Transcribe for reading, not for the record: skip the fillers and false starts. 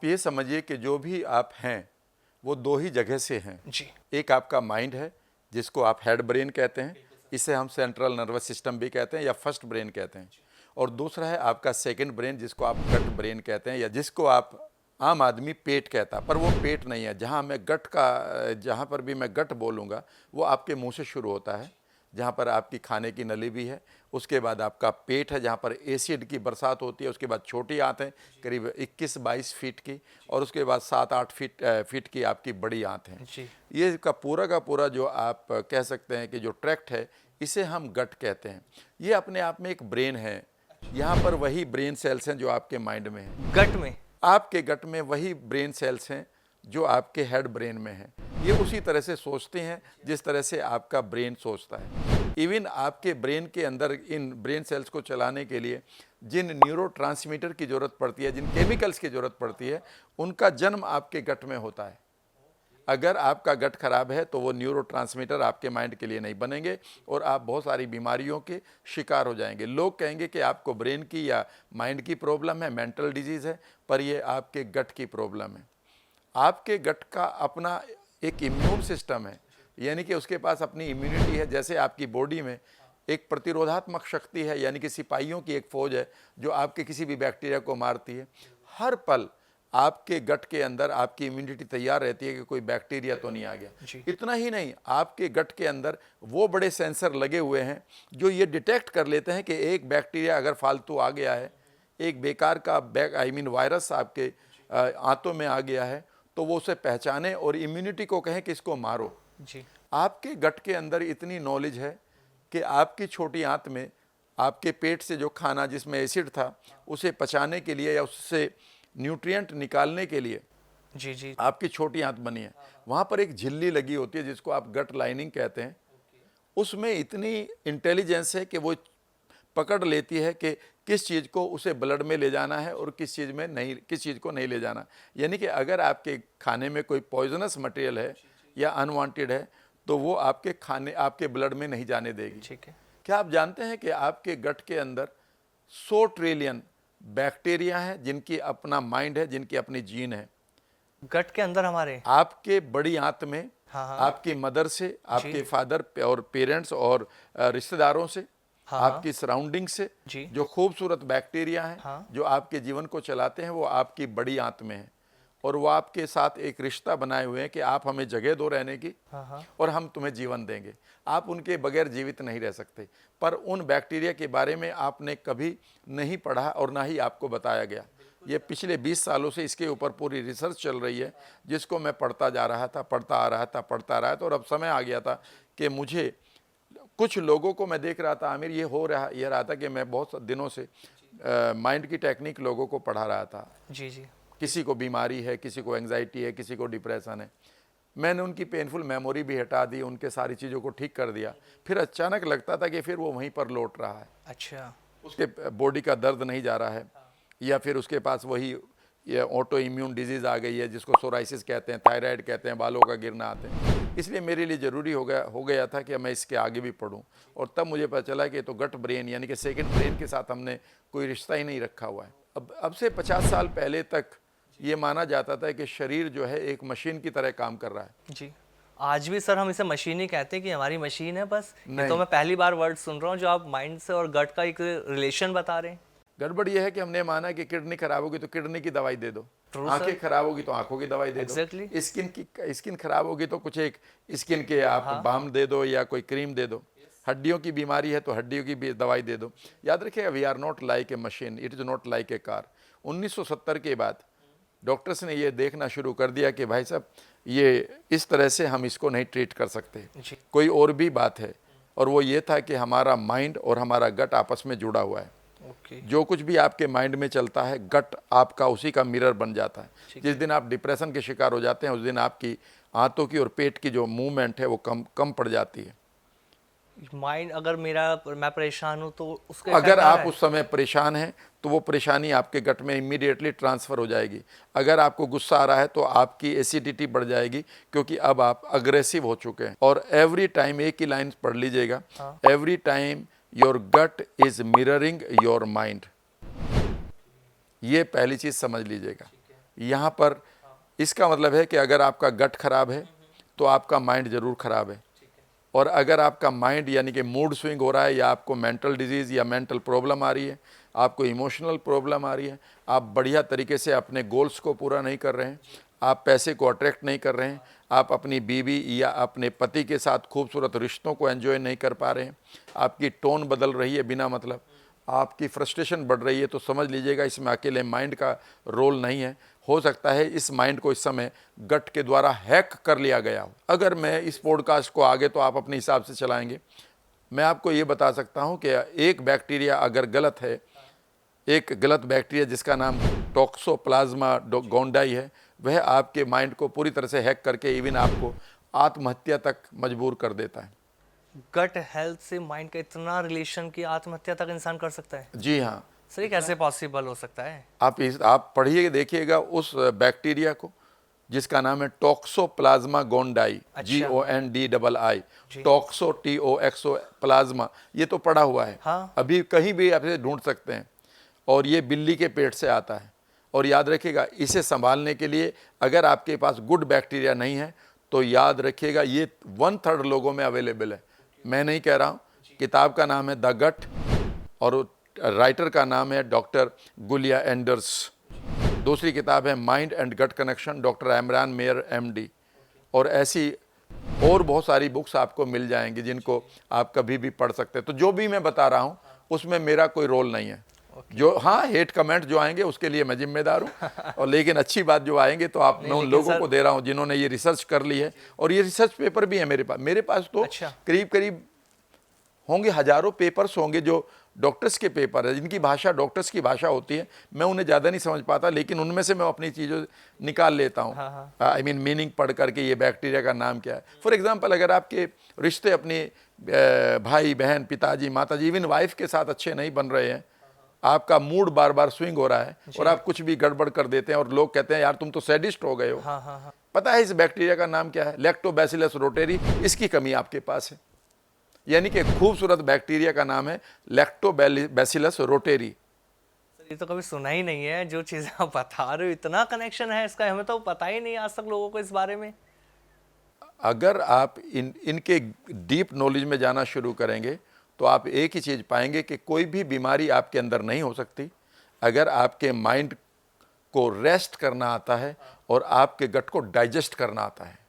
ये समझिए कि जो भी आप हैं वो दो ही जगह से हैं। जी। एक आपका माइंड है जिसको आप हेड ब्रेन कहते हैं, इसे हम सेंट्रल नर्वस सिस्टम भी कहते हैं या फर्स्ट ब्रेन कहते हैं। और दूसरा है आपका सेकंड ब्रेन जिसको आप गट ब्रेन कहते हैं या जिसको आप आम आदमी पेट कहता है, पर वो पेट नहीं है। जहाँ पर भी मैं गट बोलूँगा वो आपके मुंह से शुरू होता है, जहाँ पर आपकी खाने की नली भी है। उसके बाद आपका पेट है जहाँ पर एसिड की बरसात होती है। उसके बाद छोटी आंत है करीब 21-22 फीट की, और उसके बाद 7-8 फीट की आपकी बड़ी आंत है। जी। ये का पूरा जो आप कह सकते हैं कि जो ट्रैक्ट है, इसे हम गट कहते हैं। ये अपने आप में एक ब्रेन है। यहाँ पर वही ब्रेन सेल्स हैं जो आपके माइंड में हैं। गट में। आपके गट में वही ब्रेन सेल्स हैं जो आपके हेड ब्रेन में हैं। ये उसी तरह से सोचते हैं जिस तरह से आपका ब्रेन सोचता है। इवन आपके ब्रेन के अंदर इन ब्रेन सेल्स को चलाने के लिए जिन न्यूरोट्रांसमीटर की ज़रूरत पड़ती है, जिन केमिकल्स की ज़रूरत पड़ती है, उनका जन्म आपके गट में होता है। अगर आपका गट खराब है तो वो न्यूरोट्रांसमीटर आपके माइंड के लिए नहीं बनेंगे और आप बहुत सारी बीमारियों के शिकार हो जाएंगे। लोग कहेंगे कि आपको ब्रेन की या माइंड की प्रॉब्लम है, मेंटल डिजीज़ है, पर ये आपके गट की प्रॉब्लम है। आपके गट का अपना एक इम्यून सिस्टम है, यानी कि उसके पास अपनी इम्यूनिटी है। जैसे आपकी बॉडी में एक प्रतिरोधात्मक शक्ति है, यानी कि सिपाहियों की एक फौज है जो आपके किसी भी बैक्टीरिया को मारती है। हर पल आपके गट के अंदर आपकी इम्यूनिटी तैयार रहती है कि कोई बैक्टीरिया तो नहीं आ गया। इतना ही नहीं, आपके गट के अंदर वो बड़े सेंसर लगे हुए हैं जो ये डिटेक्ट कर लेते हैं कि एक बैक्टीरिया अगर फालतू आ गया है, एक बेकार का वायरस आपके आंतों में आ गया है, तो वो उसे पहचाने और इम्यूनिटी को कहें कि इसको मारो। जी। आपके गट के अंदर इतनी नॉलेज है कि आपकी छोटी आंत में आपके पेट से जो खाना जिसमें एसिड था उसे पचाने के लिए या उससे न्यूट्रिएंट निकालने के लिए जी। जी। आपकी छोटी आंत बनी है। वहाँ पर एक झिल्ली लगी होती है जिसको आप गट लाइनिंग कहते हैं। उसमें इतनी इंटेलिजेंस है कि वो पकड़ लेती है कि किस चीज़ को उसे ब्लड में ले जाना है और किस चीज़ को नहीं ले जाना। यानी कि अगर आपके खाने में कोई पॉइजनस मटेरियल है या अनवांटेड है तो वो आपके ब्लड में नहीं जाने देगी। ठीक है। क्या आप जानते हैं कि आपके गट के अंदर 100 ट्रिलियन बैक्टीरिया हैं जिनकी अपना माइंड है, जिनकी अपनी जीन है। गट के अंदर हमारे आपके बड़ी आंत में हाँ। आपकी मदर से, आपके फादर और पेरेंट्स और रिश्तेदारों से, हाँ। आपकी सराउंडिंग से जी। जो खूबसूरत बैक्टीरिया हैं हाँ। जो आपके जीवन को चलाते हैं, वो आपकी बड़ी आंत में है। और वो आपके साथ एक रिश्ता बनाए हुए हैं कि आप हमें जगह दो रहने की और हम तुम्हें जीवन देंगे। आप उनके बगैर जीवित नहीं रह सकते। पर उन बैक्टीरिया के बारे में आपने कभी नहीं पढ़ा और ना ही आपको बताया गया। ये पिछले 20 सालों से इसके ऊपर पूरी रिसर्च चल रही है, जिसको मैं पढ़ता जा रहा था, पढ़ता आ रहा था और अब समय आ गया था कि मुझे कुछ लोगों को मैं देख रहा था, आमिर, ये रहा था कि मैं बहुत दिनों से माइंड की टेक्निक लोगों को पढ़ा रहा था। जी। जी। किसी को बीमारी है, किसी को एंग्जाइटी है, किसी को डिप्रेशन है। मैंने उनकी पेनफुल मेमोरी भी हटा दी, उनके सारी चीज़ों को ठीक कर दिया। फिर अचानक लगता था कि फिर वो वहीं पर लौट रहा है। अच्छा। उसके बॉडी का दर्द नहीं जा रहा है, या फिर उसके पास वही ये ऑटो इम्यून डिजीज़ आ गई है जिसको सोराइसिस कहते हैं, थायराइड कहते हैं, बालों का गिरना आते हैं। इसलिए मेरे लिए ज़रूरी हो गया था कि मैं इसके आगे भी पढ़ूं। और तब मुझे पता चला कि तो गट ब्रेन यानी कि सेकंड ब्रेन के साथ हमने कोई रिश्ता ही नहीं रखा हुआ है। अब से 50 साल पहले तक ये माना जाता था कि शरीर जो है एक मशीन की तरह काम कर रहा है। जी। आज भी सर हम इसे मशीन ही कहते हैं कि हमारी मशीन है बस। ये तो नहीं। मैं पहली बार वर्ड सुन रहा हूँ जो आप माइंड से और गट का एक रिलेशन बता रहे हैं। गड़बड़ यह है कि हमने माना कि किडनी खराब होगी तो किडनी की दवाई दे दो, आंखें खराब होगी तो आंखों की दवाई दे दो, स्किन खराब होगी तो कुछ एक स्किन के आप बाम दे दो या कोई क्रीम दे दो, हड्डियों की बीमारी है तो हड्डियों की भी दवाई दे दो। याद रखिएगा, we are not like a machine, it is not like a car. 1970 के बाद डॉक्टर्स ने ये देखना शुरू कर दिया कि भाई साहब, ये इस तरह से हम इसको नहीं ट्रीट कर सकते, कोई और भी बात है। और वो ये था कि हमारा माइंड और हमारा गट आपस में जुड़ा हुआ है। जो कुछ भी आपके माइंड में चलता है, गट आपका उसी का मिरर बन जाता है। जिस दिन आप डिप्रेशन के शिकार हो जाते हैं, उस दिन आपकी आंतों की और पेट की जो मूवमेंट है वो कम पड़ जाती है। माइंड अगर मैं परेशान हूँ तो उसके अगर आप उस समय परेशान हैं तो वो परेशानी आपके गट में इमीडिएटली ट्रांसफ़र हो जाएगी। अगर आपको गुस्सा आ रहा है तो आपकी एसिडिटी बढ़ जाएगी, क्योंकि अब आप अग्रेसिव हो चुके हैं। और एवरी टाइम एक ही लाइन पढ़ लीजिएगा, every time your gut is mirroring your mind. ये पहली चीज़ समझ लीजिएगा। यहाँ पर इसका मतलब है कि अगर आपका गट खराब है तो आपका माइंड ज़रूर खराब है। और अगर आपका माइंड यानी कि मूड स्विंग हो रहा है, या आपको मेंटल डिजीज़ या मेंटल प्रॉब्लम आ रही है, आपको इमोशनल प्रॉब्लम आ रही है, आप बढ़िया तरीके से अपने गोल्स को पूरा नहीं कर रहे हैं, आप पैसे को अट्रैक्ट नहीं कर रहे हैं, आप अपनी बीवी या अपने पति के साथ खूबसूरत रिश्तों को एंजॉय नहीं कर पा रहे हैं, आपकी टोन बदल रही है बिना मतलब, आपकी फ्रस्ट्रेशन बढ़ रही है, तो समझ लीजिएगा इसमें अकेले माइंड का रोल नहीं है। हो सकता है इस माइंड को इस समय गट के द्वारा हैक कर लिया गया हो। अगर मैं इस पॉडकास्ट को आगे तो आप अपने हिसाब से चलाएंगे, मैं आपको ये बता सकता हूँ कि एक बैक्टीरिया अगर गलत है, एक गलत बैक्टीरिया जिसका नाम टॉक्सोप्लाज्मा गोंडाई है, वह आपके माइंड को पूरी तरह से हैक करके इवन आपको आत्महत्या तक मजबूर कर देता है। गट हेल्थ से माइंड का इतना रिलेशन कि आत्महत्या तक इंसान कर सकता है? जी हाँ, सर ये कैसे पॉसिबल हो सकता है? आप पढ़िए, देखिएगा उस बैक्टीरिया को जिसका नाम है टॉक्सोप्लाज्मा गोंडाई, GONDII, टॉक्सो TOXO प्लाज्मा, ये तो पढ़ा हुआ है। हाँ। अभी कहीं भी आप इसे ढूंढ सकते हैं, और ये बिल्ली के पेट से आता है। और याद रखिएगा, इसे संभालने के लिए अगर आपके पास गुड बैक्टीरिया नहीं है तो याद रखिएगा ये 1/3 लोगों में अवेलेबल है। मैं नहीं कह रहा हूँ, किताब का नाम है द गट और राइटर का नाम है डॉक्टर गुलिया एंडर्स। दूसरी किताब है mind and gut connection, doctor Emeran Mayer MD। और ऐसी और बहुत सारी बुक्स आपको मिल जाएंगी जिनको आप कभी भी पढ़ सकते हैं। तो जो भी मैं बता रहा हूँ उसमें मेरा कोई रोल नहीं है। जो हाँ हेट कमेंट जो आएंगे उसके लिए मैं जिम्मेदार हूँ, और लेकिन अच्छी बात जो आएंगे तो आप मैं उन लोगों को दे रहा हूँ जिन्होंने ये रिसर्च कर ली है, और ये रिसर्च पेपर भी है मेरे पास तो अच्छा। करीब होंगे, हजारों पेपर्स होंगे जो डॉक्टर्स के पेपर है, जिनकी भाषा डॉक्टर्स की भाषा होती है। मैं उन्हें ज़्यादा नहीं समझ पाता, लेकिन उनमें से मैं अपनी चीज़ों निकाल लेता हूँ। आई मीन मीनिंग पढ़ करके ये बैक्टीरिया का नाम क्या है। फॉर एग्जांपल, अगर आपके रिश्ते अपने भाई बहन, पिताजी, माताजी, इवन वाइफ के साथ अच्छे नहीं बन रहे हैं, आपका मूड बार बार स्विंग हो रहा है और आप कुछ भी गड़बड़ कर देते हैं और लोग कहते हैं यार तुम तो सैडिस्ट हो गए हो। पता है इस बैक्टीरिया का नाम क्या है? Lactobacillus rotary. इसकी कमी आपके पास है, यानी कि खूबसूरत बैक्टीरिया का नाम है लैक्टोबैसिलस रोटेरी। ये तो कभी सुना ही नहीं है, जो चीज़ें आप बता रहे हो इतना कनेक्शन है इसका, हमें तो पता ही नहीं आज तक लोगों को इस बारे में। अगर आप इनके डीप नॉलेज में जाना शुरू करेंगे तो आप एक ही चीज़ पाएंगे कि कोई भी बीमारी आपके अंदर नहीं हो सकती अगर आपके माइंड को रेस्ट करना आता है और आपके गट को डाइजेस्ट करना आता है।